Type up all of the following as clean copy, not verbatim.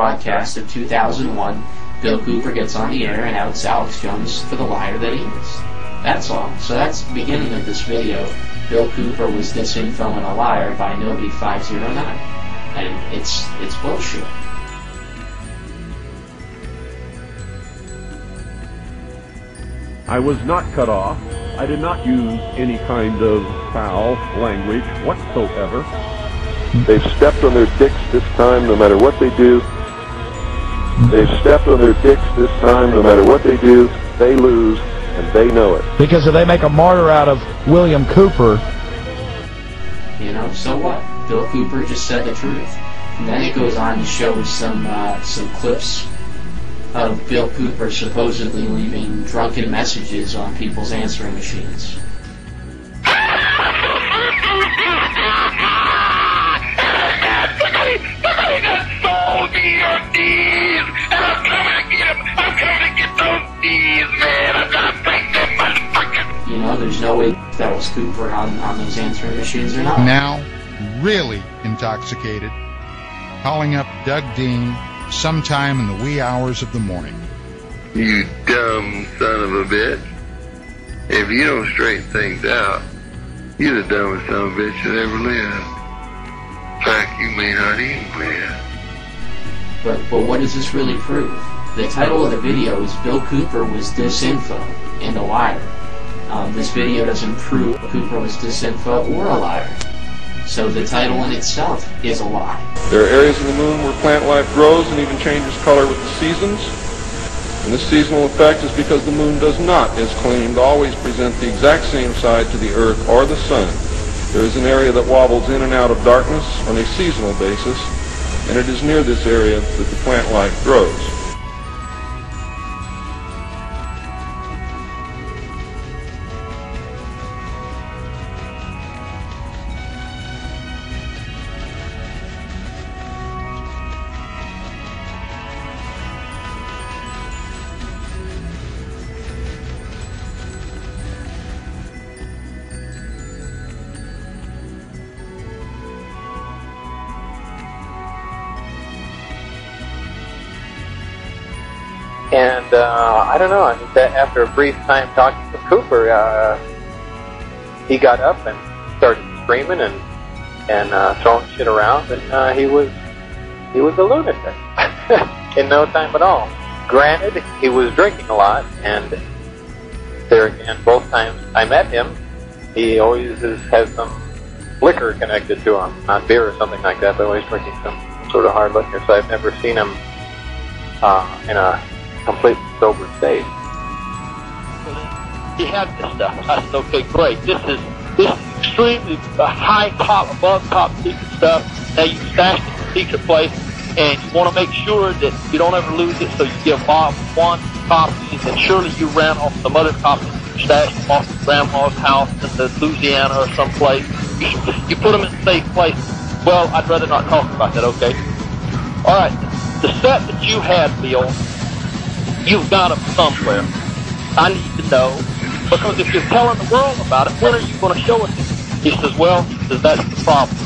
broadcast of 2001, Bill Cooper gets on the air and outs Alex Jones for the liar that he is. That's all. So that's the beginning of this video. Bill Cooper was disinfo and a liar by Nobody 509. And it's bullshit. I was not cut off. I did not use any kind of foul language whatsoever. They've stepped on their dicks this time, no matter what they do. They've stepped on their dicks this time, no matter what they do, they lose, and they know it. Because if they make a martyr out of William Cooper... You know, so what? Bill Cooper just said the truth. And then it goes on to show some clips of Bill Cooper supposedly leaving drunken messages on people's answering machines. You know, there's no way that was Cooper on those answering machines or not. Now, really intoxicated, calling up Doug Dean sometime in the wee hours of the morning. You dumb son of a bitch. If you don't straighten things out, you're the dumbest son of a bitch that ever lived. In fact, you may not even live. But what does this really prove? The title of the video is Bill Cooper was disinfo and a liar. This video doesn't prove Cooper was disinfo or a liar. So the title in itself is a lie. There are areas of the moon where plant life grows and even changes color with the seasons. And this seasonal effect is because the moon does not, as claimed, always present the exact same side to the Earth or the Sun. There is an area that wobbles in and out of darkness on a seasonal basis, and it is near this area that the plant life grows. And I don't know, I think that after a brief time talking to Cooper, he got up and started screaming and throwing shit around, and he was a lunatic in no time at all. Granted, he was drinking a lot, and there again, both times I met him, he always has some liquor connected to him, not beer or something like that, but always drinking some sort of hard liquor, so I've never seen him in a completely sober state. He had this stuff. I said, okay, great. This is extremely high top, above top secret stuff. Now you stashed it in a secret place, and you want to make sure that you don't ever lose it. So you give Bob one copy, and surely you ran off some other copies. You stashed them off at Grandma's house in Louisiana or someplace. You put them in a safe place. Well, I'd rather not talk about that. Okay. All right. The set that you had, Bill. You've got them somewhere. I need to know, because if you're telling the world about it, when are you going to show it? He says, well, that's the problem.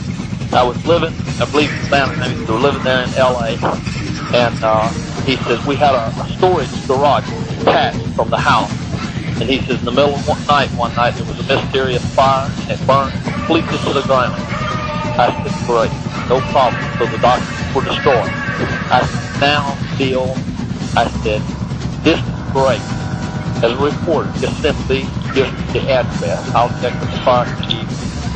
I was living, I believe his family members were living there in L.A., and he says, we had a storage garage attached from the house, and he says, in the middle of one night, there was a mysterious fire, and it burned completely to the ground. I said, great, no problem. So the documents were destroyed. I said, now, Bill, I said, this is great. As a reporter, just simply give the address. I'll check with the fire chief.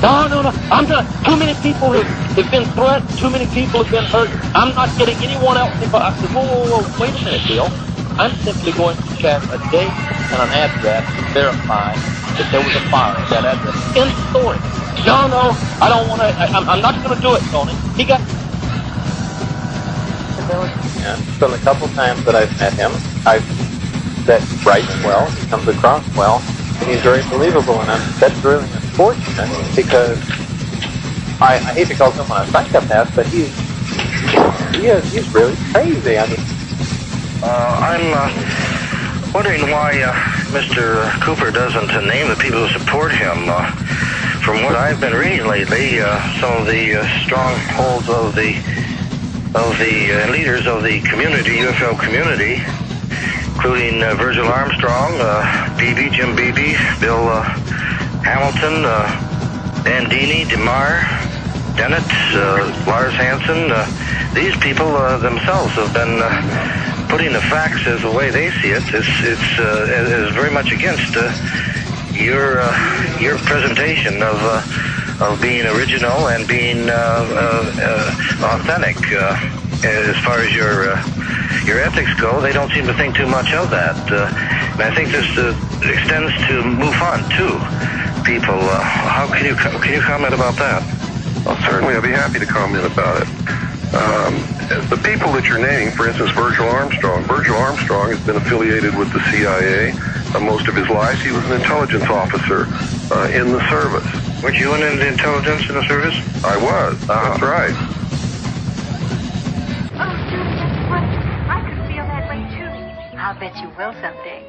No, I'm not. Too many people have been threatened. Too many people have been hurt. I'm not getting anyone else involved. I said, whoa, wait a minute, Bill. I'm simply going to check a date and an address to verify that there was a fire at that address. In story. No, I don't want to. I'm not going to do it, Tony. He got... Yeah, so the couple times that I've met him, that he writes well, he comes across well, and he's very believable, and that's really unfortunate, because I hate to call someone a psychopath, but he's really crazy. I mean, I'm wondering why Mr. Cooper doesn't name the people who support him. From what I've been reading lately, some of the strongholds of the leaders of the community, UFO community, including Virgil Armstrong, Jim Beebe, Bill Hamilton, Bandini, DeMar, Dennett, Lars Hansen. These people themselves have been putting the facts as the way they see it. Is very much against your presentation of being original and being authentic. As far as your ethics go, they don't seem to think too much of that. And I think this extends to MUFON too. People, how can you comment about that? Well, certainly, I'd be happy to comment about it. The people that you're naming, for instance, Virgil Armstrong has been affiliated with the CIA most of his life. He was an intelligence officer in the service. Weren't you in the intelligence in the service? I was. That's right. Oh, Julius, what? I could feel that way, too. I'll bet you will someday.